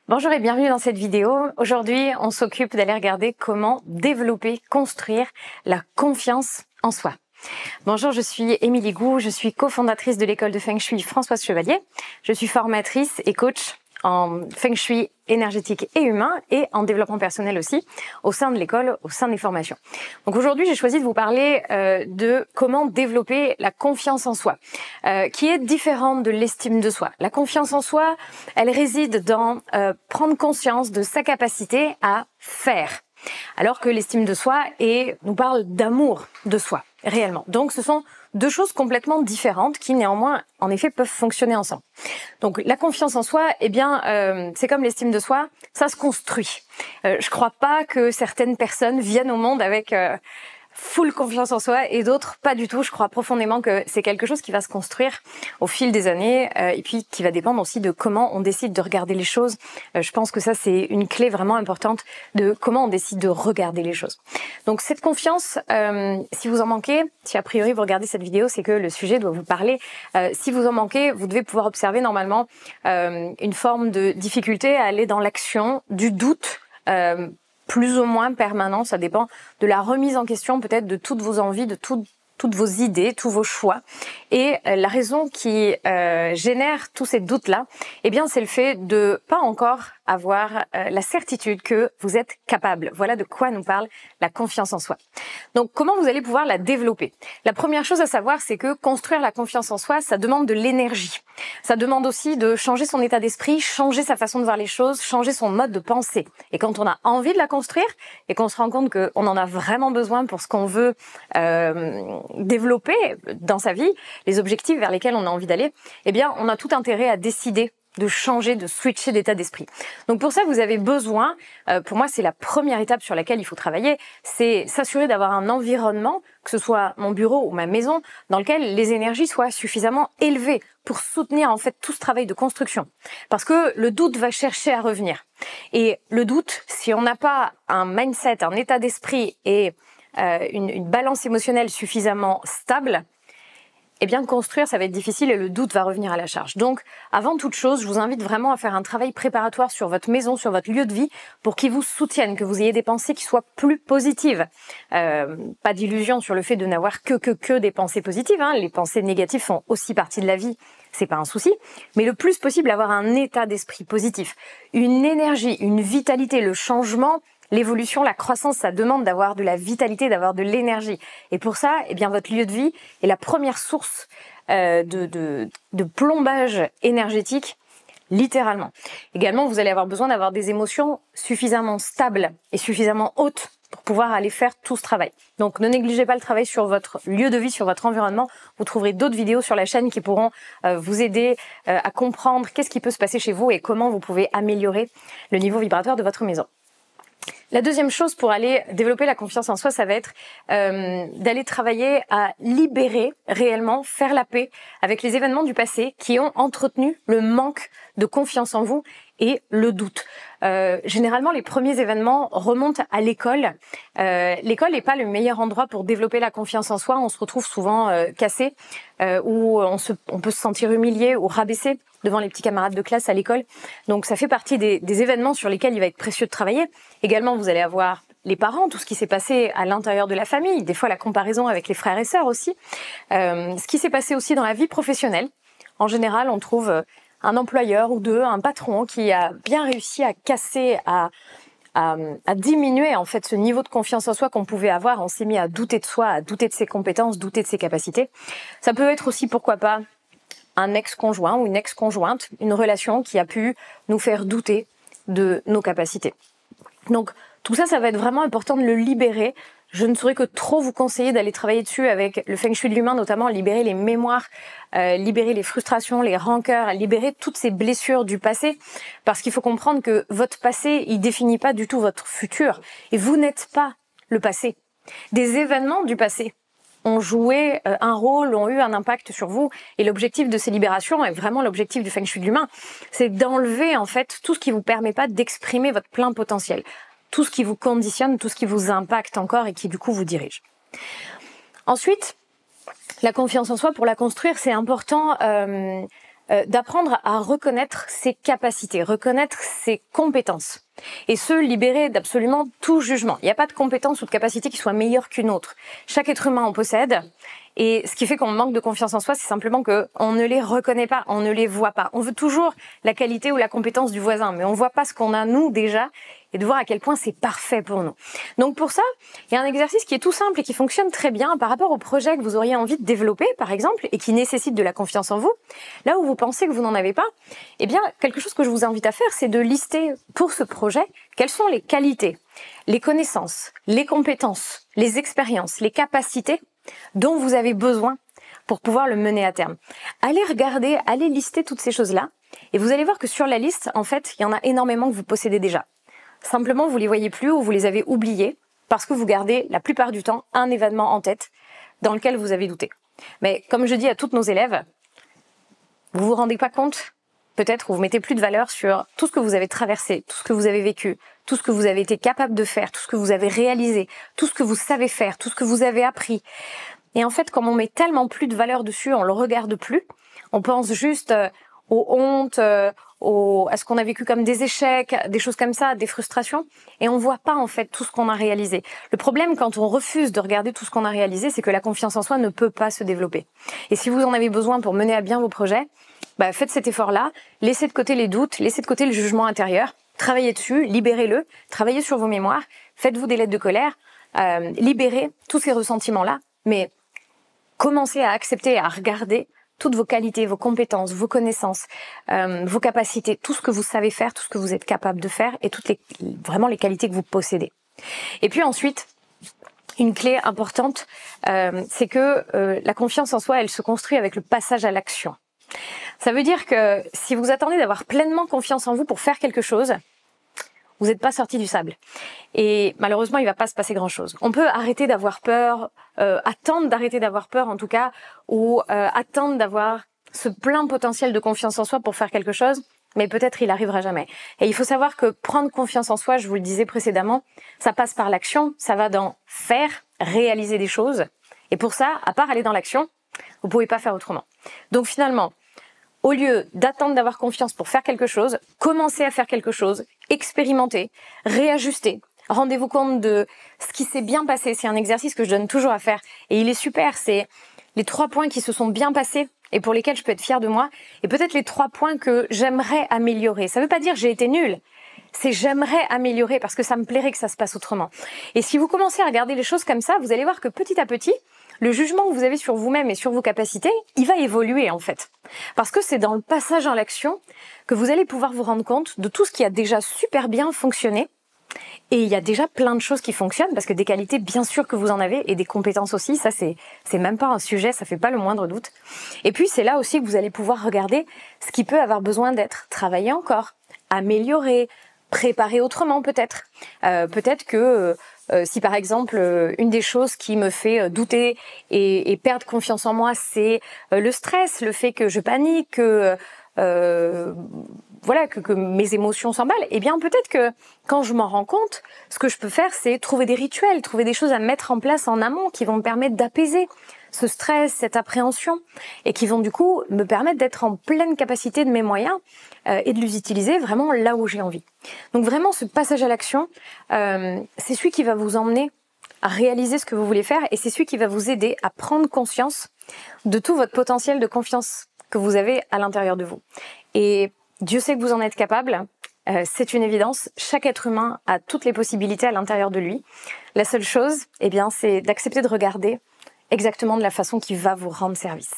Bonjour et bienvenue dans cette vidéo. Aujourd'hui, on s'occupe d'aller regarder comment développer, construire la confiance en soi. Bonjour, je suis Émilie Gou, je suis cofondatrice de l'école de Feng Shui Françoise Chevalier. Je suis formatrice et coach en Feng Shui énergétique et humain et en développement personnel aussi au sein de l'école, au sein des formations. Donc aujourd'hui, j'ai choisi de vous parler de comment développer la confiance en soi, qui est différente de l'estime de soi. La confiance en soi, elle réside dans prendre conscience de sa capacité à faire, alors que l'estime de soi nous parle d'amour de soi, réellement. Donc ce sont deux choses complètement différentes qui néanmoins, en effet, peuvent fonctionner ensemble. Donc la confiance en soi, c'est comme l'estime de soi, ça se construit. Je crois pas que certaines personnes viennent au monde avec full confiance en soi et d'autres pas du tout. Je crois profondément que c'est quelque chose qui va se construire au fil des années et puis qui va dépendre aussi de comment on décide de regarder les choses. Je pense que ça, c'est une clé vraiment importante de comment on décide de regarder les choses. Donc cette confiance, si vous en manquez, si a priori vous regardez cette vidéo, c'est que le sujet doit vous parler. Si vous en manquez, vous devez pouvoir observer normalement une forme de difficulté à aller dans l'action, du doute, plus ou moins permanent, ça dépend de la remise en question peut-être de toutes vos envies, de toutes vos idées, tous vos choix. Et la raison qui génère tous ces doutes-là, c'est le fait de pas encore avoir la certitude que vous êtes capable. Voilà de quoi nous parle la confiance en soi. Donc, comment vous allez pouvoir la développer? La première chose à savoir, c'est que construire la confiance en soi, ça demande de l'énergie. Ça demande aussi de changer son état d'esprit, changer sa façon de voir les choses, changer son mode de pensée. Et quand on a envie de la construire et qu'on se rend compte qu'on en a vraiment besoin pour ce qu'on veut développer dans sa vie, les objectifs vers lesquels on a envie d'aller, on a tout intérêt à décider de changer, de switcher d'état d'esprit. Donc pour ça, vous avez besoin, pour moi c'est la première étape sur laquelle il faut travailler, c'est s'assurer d'avoir un environnement, que ce soit mon bureau ou ma maison, dans lequel les énergies soient suffisamment élevées pour soutenir en fait tout ce travail de construction. Parce que le doute va chercher à revenir. Et le doute, si on n'a pas un mindset, un état d'esprit et une balance émotionnelle suffisamment stable, construire, ça va être difficile et le doute va revenir à la charge. Donc, avant toute chose, je vous invite vraiment à faire un travail préparatoire sur votre maison, sur votre lieu de vie, pour qu'il vous soutienne, que vous ayez des pensées qui soient plus positives. Pas d'illusion sur le fait de n'avoir que des pensées positives, hein. Les pensées négatives font aussi partie de la vie, c'est pas un souci. Mais le plus possible, avoir un état d'esprit positif, une énergie, une vitalité, le changement. L'évolution, la croissance, ça demande d'avoir de la vitalité, d'avoir de l'énergie. Et pour ça, votre lieu de vie est la première source de plombage énergétique, littéralement. Également, vous allez avoir besoin d'avoir des émotions suffisamment stables et suffisamment hautes pour pouvoir aller faire tout ce travail. Donc, ne négligez pas le travail sur votre lieu de vie, sur votre environnement. Vous trouverez d'autres vidéos sur la chaîne qui pourront vous aider à comprendre qu'est-ce qui peut se passer chez vous et comment vous pouvez améliorer le niveau vibratoire de votre maison. La deuxième chose pour aller développer la confiance en soi, ça va être d'aller travailler à libérer réellement, faire la paix avec les événements du passé qui ont entretenu le manque de confiance en vous et le doute. Généralement, les premiers événements remontent à l'école. L'école n'est pas le meilleur endroit pour développer la confiance en soi. On se retrouve souvent cassé, où on peut se sentir humilié ou rabaissé devant les petits camarades de classe à l'école. Donc ça fait partie des événements sur lesquels il va être précieux de travailler. Également, vous allez avoir les parents, tout ce qui s'est passé à l'intérieur de la famille, des fois la comparaison avec les frères et sœurs aussi. Ce qui s'est passé aussi dans la vie professionnelle. En général, on trouve un employeur ou deux, un patron qui a bien réussi à casser, à diminuer en fait ce niveau de confiance en soi qu'on pouvait avoir. On s'est mis à douter de soi, à douter de ses compétences, douter de ses capacités. Ça peut être aussi, pourquoi pas, un ex-conjoint ou une ex-conjointe, une relation qui a pu nous faire douter de nos capacités. Donc tout ça, ça va être vraiment important de le libérer. Je ne saurais que trop vous conseiller d'aller travailler dessus avec le Feng Shui de l'humain, notamment libérer les mémoires, libérer les frustrations, les rancœurs, libérer toutes ces blessures du passé. Parce qu'il faut comprendre que votre passé, il définit pas du tout votre futur. Et vous n'êtes pas le passé. Des événements du passé ont joué un rôle, ont eu un impact sur vous. Et l'objectif de ces libérations, et vraiment l'objectif du Feng Shui de l'humain, c'est d'enlever en fait tout ce qui vous permet pas d'exprimer votre plein potentiel. Tout ce qui vous conditionne, tout ce qui vous impacte encore et qui du coup vous dirige. Ensuite, la confiance en soi, pour la construire, c'est important d'apprendre à reconnaître ses capacités, reconnaître ses compétences et se libérer d'absolument tout jugement. Il n'y a pas de compétence ou de capacité qui soit meilleure qu'une autre. Chaque être humain en possède. Et ce qui fait qu'on manque de confiance en soi, c'est simplement qu'on ne les reconnaît pas, on ne les voit pas. On veut toujours la qualité ou la compétence du voisin, mais on voit pas ce qu'on a nous déjà et de voir à quel point c'est parfait pour nous. Donc pour ça, il y a un exercice qui est tout simple et qui fonctionne très bien par rapport au projet que vous auriez envie de développer, par exemple, et qui nécessite de la confiance en vous. Là où vous pensez que vous n'en avez pas, eh bien, quelque chose que je vous invite à faire, c'est de lister pour ce projet quelles sont les qualités, les connaissances, les compétences, les expériences, les capacités dont vous avez besoin pour pouvoir le mener à terme. Allez regarder, allez lister toutes ces choses-là et vous allez voir que sur la liste, en fait, il y en a énormément que vous possédez déjà. Simplement, vous les voyez plus ou vous les avez oubliés parce que vous gardez la plupart du temps un événement en tête dans lequel vous avez douté. Mais comme je dis à toutes nos élèves, vous vous rendez pas compte, peut-être, ou vous mettez plus de valeur sur tout ce que vous avez traversé, tout ce que vous avez vécu, tout ce que vous avez été capable de faire, tout ce que vous avez réalisé, tout ce que vous savez faire, tout ce que vous avez appris. Et en fait, comme on met tellement plus de valeur dessus, on le regarde plus. On pense juste aux hontes, à ce qu'on a vécu comme des échecs, des choses comme ça, des frustrations. Et on voit pas, en fait, tout ce qu'on a réalisé. Le problème, quand on refuse de regarder tout ce qu'on a réalisé, c'est que la confiance en soi ne peut pas se développer. Et si vous en avez besoin pour mener à bien vos projets, faites cet effort-là, laissez de côté les doutes, laissez de côté le jugement intérieur, travaillez dessus, libérez-le, travaillez sur vos mémoires, faites-vous des lettres de colère, libérez tous ces ressentiments-là, mais commencez à accepter et à regarder toutes vos qualités, vos compétences, vos connaissances, vos capacités, tout ce que vous savez faire, tout ce que vous êtes capable de faire et vraiment les qualités que vous possédez. Et puis ensuite, une clé importante, c'est que la confiance en soi, elle se construit avec le passage à l'action. Ça veut dire que si vous attendez d'avoir pleinement confiance en vous pour faire quelque chose, vous n'êtes pas sorti du sable. Et malheureusement, il va pas se passer grand-chose. On peut arrêter d'avoir peur, attendre d'arrêter d'avoir peur en tout cas, ou attendre d'avoir ce plein potentiel de confiance en soi pour faire quelque chose, mais peut-être il arrivera jamais. Et il faut savoir que prendre confiance en soi, je vous le disais précédemment, ça passe par l'action, ça va dans faire, réaliser des choses. Et pour ça, à part aller dans l'action, vous pouvez pas faire autrement. Donc finalement, au lieu d'attendre d'avoir confiance pour faire quelque chose, commencez à faire quelque chose, expérimentez, réajustez. Rendez-vous compte de ce qui s'est bien passé. C'est un exercice que je donne toujours à faire. Et il est super. C'est les 3 points qui se sont bien passés et pour lesquels je peux être fière de moi. Et peut-être les 3 points que j'aimerais améliorer. Ça veut pas dire j'ai été nulle. C'est j'aimerais améliorer parce que ça me plairait que ça se passe autrement. Et si vous commencez à regarder les choses comme ça, vous allez voir que petit à petit, le jugement que vous avez sur vous-même et sur vos capacités, il va évoluer en fait. Parce que c'est dans le passage à l'action que vous allez pouvoir vous rendre compte de tout ce qui a déjà super bien fonctionné. Et il y a déjà plein de choses qui fonctionnent parce que des qualités, bien sûr que vous en avez et des compétences aussi. Ça, c'est même pas un sujet, ça fait pas le moindre doute. Et puis, c'est là aussi que vous allez pouvoir regarder ce qui peut avoir besoin d'être travaillé encore, amélioré, préparé autrement peut-être. Peut-être que si par exemple une des choses qui me fait douter et perdre confiance en moi, c'est le stress, le fait que je panique, que mes émotions s'emballent, eh bien peut-être que quand je m'en rends compte, ce que je peux faire, c'est trouver des rituels, trouver des choses à mettre en place en amont qui vont me permettre d'apaiser ce stress, cette appréhension, et qui vont du coup me permettre d'être en pleine capacité de mes moyens et de les utiliser vraiment là où j'ai envie. Donc vraiment, ce passage à l'action, c'est celui qui va vous emmener à réaliser ce que vous voulez faire, et c'est celui qui va vous aider à prendre conscience de tout votre potentiel de confiance que vous avez à l'intérieur de vous. Et Dieu sait que vous en êtes capable, c'est une évidence. Chaque être humain a toutes les possibilités à l'intérieur de lui. La seule chose, eh bien, c'est d'accepter de regarder exactement de la façon qui va vous rendre service.